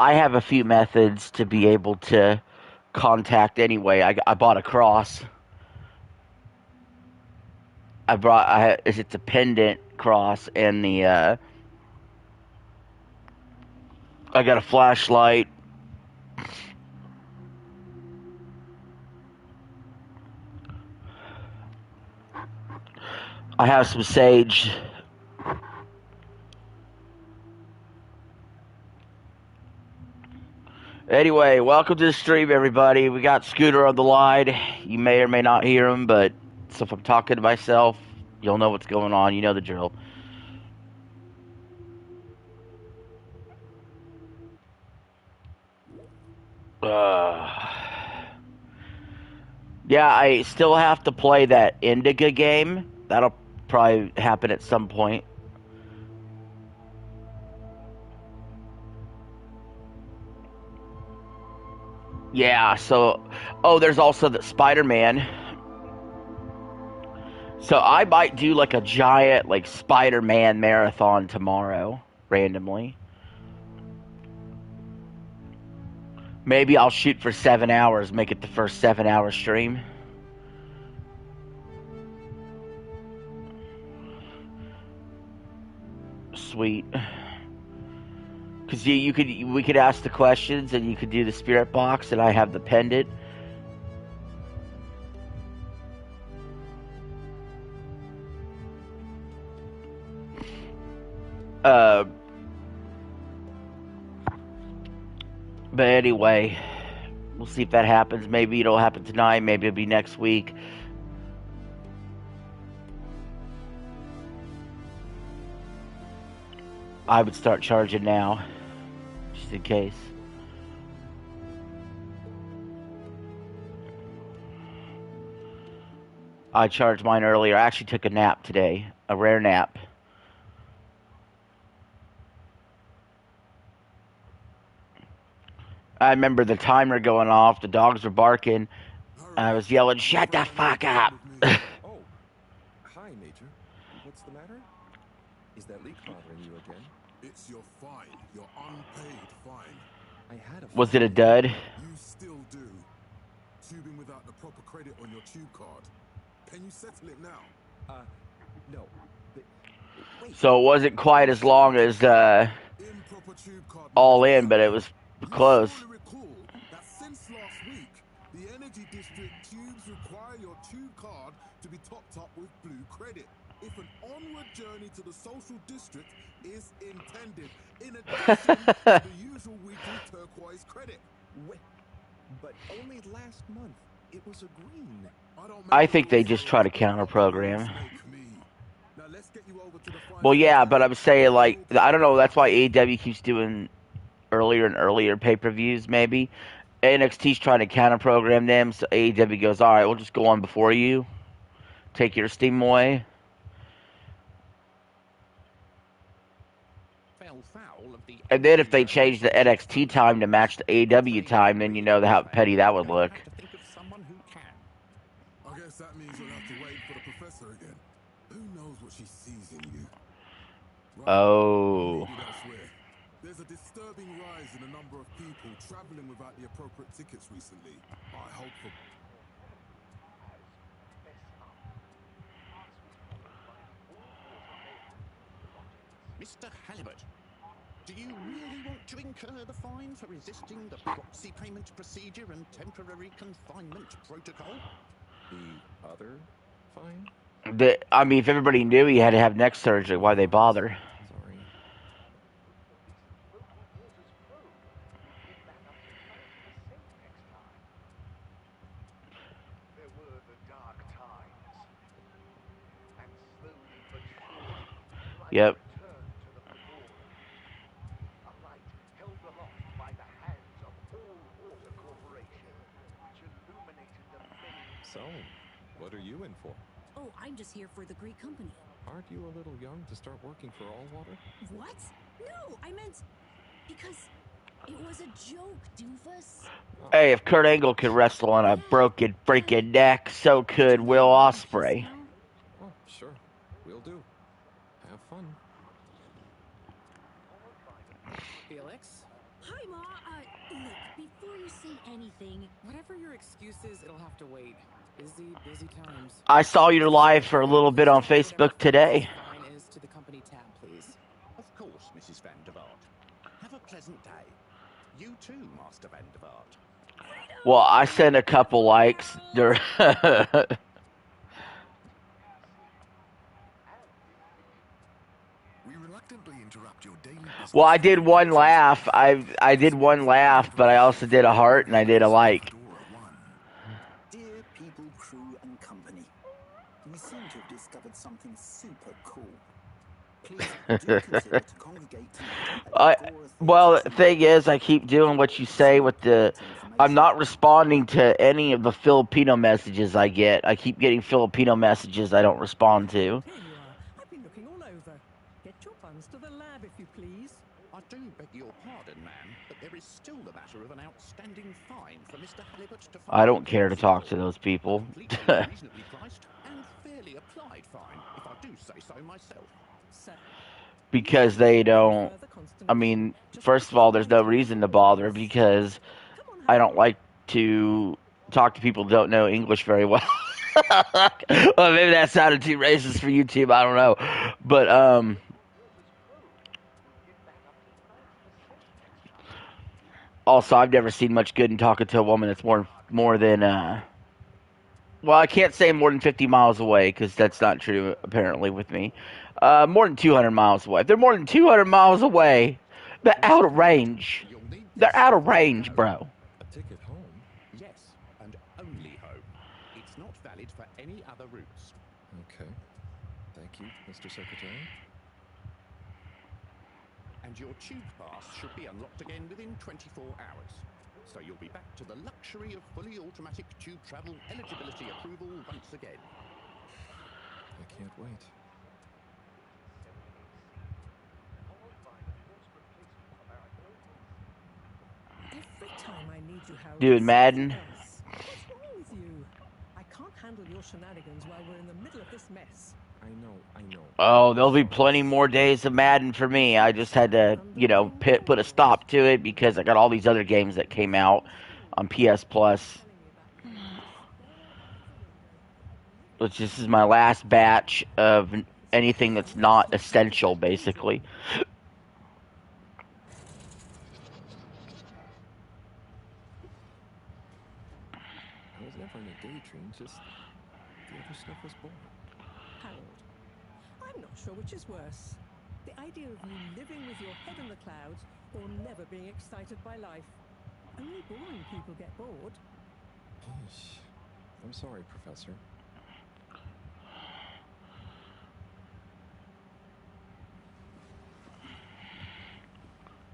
I have a few methods to be able to contact anyway. I bought a cross. It's a pendant cross, and I got a flashlight. I have some sage. Anyway, welcome to the stream, everybody. We got Scooter on the line. You may or may not hear him, but so if I'm talking to myself, you'll know what's going on. You know the drill. Yeah, I still have to play that Indica game. That'll probably happen at some point. Yeah, so there's also the Spider-Man. So I might do like a giant like Spider-Man marathon tomorrow randomly. Maybe I'll shoot for 7 hours, make it the first 7 hour stream. Sweet. Cause we could ask the questions and you could do the spirit box and I have the pendant. But anyway, we'll see if that happens. Maybe it'll happen tonight. Maybe it'll be next week. I would start charging now, just in case. I charged mine earlier. I actually took a nap today, a rare nap. I remember the timer going off, the dogs were barking, and I was yelling, "Shut the fuck up!" Oh, hi, Major. What's the matter? Is that leak bothering you again? It's your fine, your unpaid fine. I had a fine. Was it a dud? You still do. Tubing without the proper credit on your tube card. Can you settle it now? No. But, wait. So it wasn't quite as long as All In, but it was close. You surely recall that since last week, the Energy District tubes require your tube card to be topped up with blue credit if an onward journey to the social district is intended, in addition to the usual weekly turquoise credit. Wait, but only last month it was a green. I think they just try to counter program. Now let's get you over to the Well, yeah, but I'm saying, like, I don't know, that's why AEW keeps doing earlier and earlier pay-per-views, maybe. NXT's trying to counter-program them, so AEW goes, alright, we'll just go on before you. Take your steam away. And then if they change the NXT time to match the AEW time, then you know how petty that would look. I guess that means you'll have to wait for the professor again. Who knows what she sees in you? Right. Oh. There's a disturbing rise in the number of people traveling without the appropriate tickets recently. I hope for... Mr. Halibut, do you really want to incur the fine for resisting the proxy payment procedure and temporary confinement protocol? The other fine? I mean, if everybody knew he had to have neck surgery, why they bother? Sorry. Yep. So, what are you in for? Oh, I'm just here for the Greek company. Aren't you a little young to start working for Allwater? What? No, I meant because it was a joke, doofus. Hey, if Kurt Angle could wrestle on a broken freaking neck, so could Will Ospreay. Oh, sure. We'll do. Have fun. Felix? Hi, Ma. before you say anything. Whatever your excuse is, it'll have to wait. Busy times. I saw your live for a little bit on Facebook today. Fine is to the company tab, please. Of course, Mrs. Van der Vaart. Have a pleasant day. You too, Master Van der Vaart. Well, I sent a couple likes. We reluctantly interrupt your daily business. Well, I did one laugh. I did one laugh, but I also did a heart and I did a like. Dear people, crew, and company, we seem to have discovered something super cool. Please do consider to congregate tonight at Agora Well, the Theatre thing is, I keep doing what you say with the... I'm not responding to any of the Filipino messages I get. I keep getting Filipino messages I don't respond to. Here you are. I've been looking all over. Get your buns to the lab, if you please. I do beg your pardon, ma'am, but there is still the matter of an outstanding fine for Mr. Halibut to I don't care to talk to those people. Completely reasonably priced and fairly applied fine, if I do say so myself. Sir, Because they don't... further consternation. I mean, first of all, there's no reason to bother because Come on, I don't like to talk to people who don't know English very well. Well, maybe that sounded too racist for YouTube. I don't know. But, also, I've never seen much good in talking to a woman that's more than, well, I can't say more than 50 miles away because that's not true, apparently, with me. More than 200 miles away. If they're more than 200 miles away, they're out of range. You'll need They're out of range, bro. A ticket home? Yes, and only home. It's not valid for any other routes. Okay. Thank you, Mr. Secretary. And your tube pass should be unlocked again within 24 hours. So you'll be back to the luxury of fully automatic tube travel eligibility approval once again. I can't wait. Every time I need you, Harold. Dude, Madden. What's wrong with you? I can't handle your shenanigans while we're in the middle of this mess. I know. Oh, there'll be plenty more days of Madden for me. I just had to, put a stop to it because I got all these other games that came out on PS Plus. Which this is my last batch of anything that's not essential, basically. I was never in a daydream, just the other stuff was boring. Harold, I'm not sure which is worse. The idea of you living with your head in the clouds or never being excited by life. Only boring people get bored. Yeesh. I'm sorry, Professor.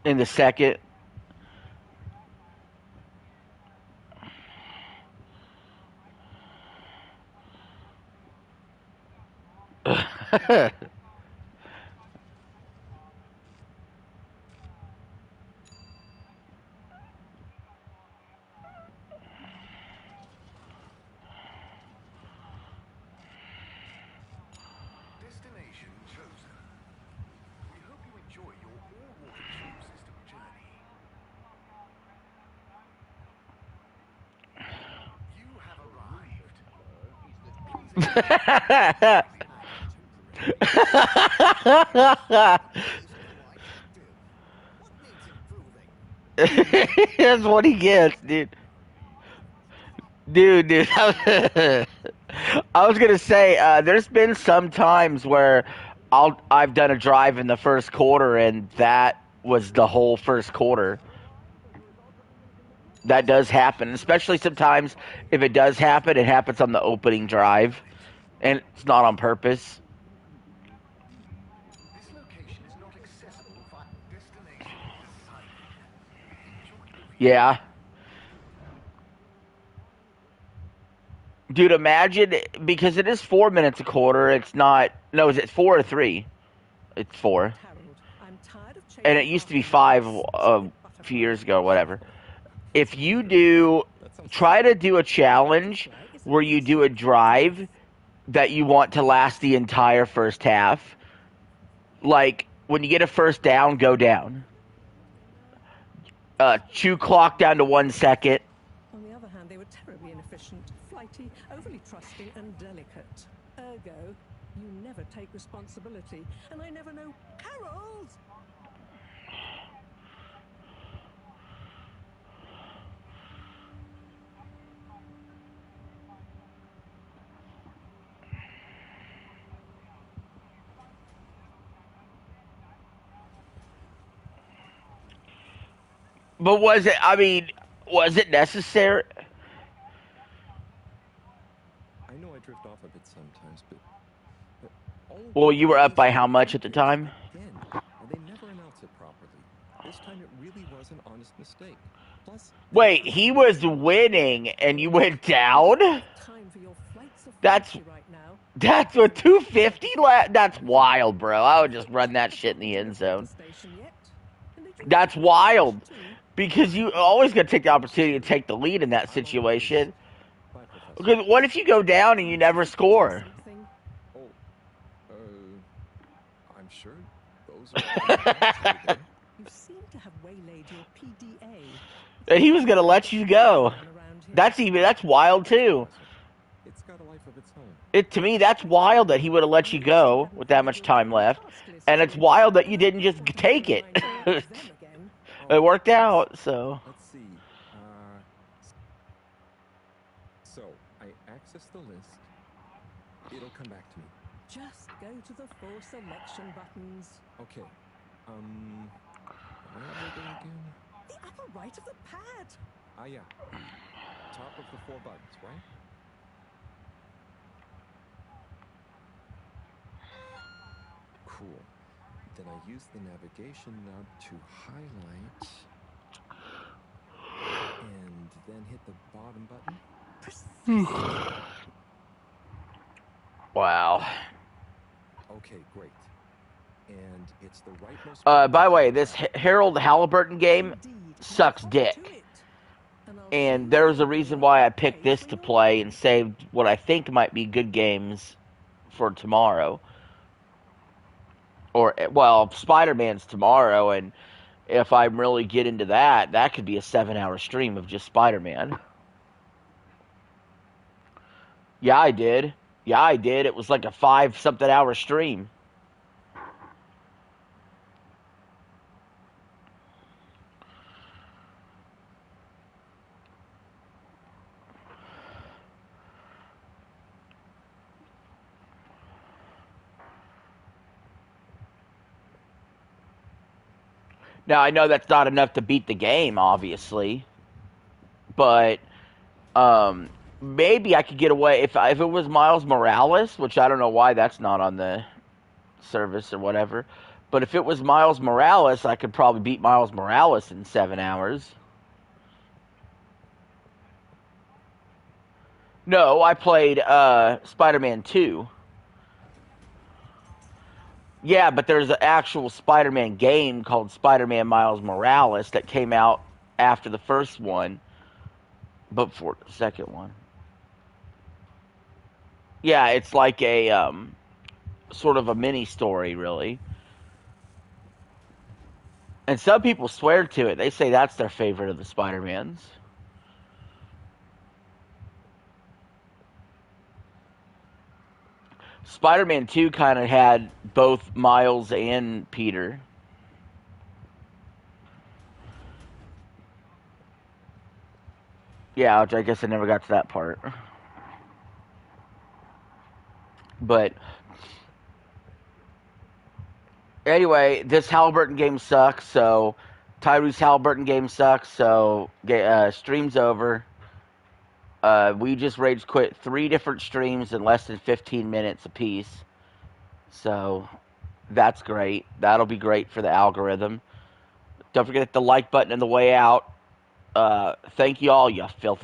In the second. Destination chosen. We hope you enjoy your all-water tube system journey. You have arrived. That's what he gets, dude. Dude. I was gonna say, there's been some times where I've done a drive in the first quarter, and that was the whole first quarter. That does happen, especially sometimes if it does happen, it happens on the opening drive, and it's not on purpose. This location is not accessible via destination decided. Yeah. Dude, imagine, because it is 4 minutes a quarter, it's not, no, is it 4 or 3? It's 4. Harold, I'm tired of And it used to be 5 a few years ago, whatever. If you try to do a challenge where you do a drive that you want to last the entire first half, like, when you get a first down, go down. Chew clock down to 1 second. On the other hand, they were terribly inefficient, flighty, overly trusting, and delicate. Ergo, you never take responsibility, and I never know. Harold! But was it necessary? I know I drift off a bit sometimes, but all of Well, the you were up by things how they much at the did time? Again, and they never announced it properly. This time it really was an honest mistake. Plus, they Wait, never he said was anything. winning and you went down? Time for your flights of That's fancy right now. that's with 250 left. That's wild, bro. I would just run that shit in the end zone. Station yet? And did you That's get wild. too? Because you always got to take the opportunity to take the lead in that situation. Bye, Professor. Because what if you go down and you never score? Something. Oh, I'm sure those are all the facts over there. You seem to have waylaid your PDA. And he was going to let you go. Around here. That's wild too. Professor, it's got a life of its own. To me, that's wild that he would have let you go with that much time left. And it's wild that you didn't just take it. It worked out, so. Let's see. So I access the list. It'll come back to me. Just go to the 4 selection buttons. Okay. Where are they again? The upper right of the pad. Ah, yeah. Top of the 4 buttons, right? Cool. Then I use the navigation nub to highlight. And then hit the bottom button. Wow. Okay, great. And it's the rightmost. By the way, this Harold Halliburton game sucks dick. And there's a reason why I picked this to play and saved what I think might be good games for tomorrow. Or, well, Spider-Man's tomorrow, and if I really get into that, that could be a 7-hour stream of just Spider-Man. Yeah, I did. It was like a 5-something hour stream. Now, I know that's not enough to beat the game, obviously. But, maybe I could get away if it was Miles Morales, which I don't know why that's not on the service or whatever. But if it was Miles Morales, I could probably beat Miles Morales in 7 hours. No, I played Spider-Man 2. Yeah, but there's an actual Spider-Man game called Spider-Man Miles Morales that came out after the first one, but before the second one. Yeah, it's like a sort of a mini story, really. And some people swear to it. They say that's their favorite of the Spider-Mans. Spider-Man 2 kind of had both Miles and Peter. Yeah, which I guess I never got to that part. But anyway, this Halliburton game sucks, so Tyrese Halliburton game sucks, so stream's over. We just rage quit 3 different streams in less than 15 minutes apiece. So that's great. That'll be great for the algorithm. Don't forget the like button on the way out. Thank you all, you filthy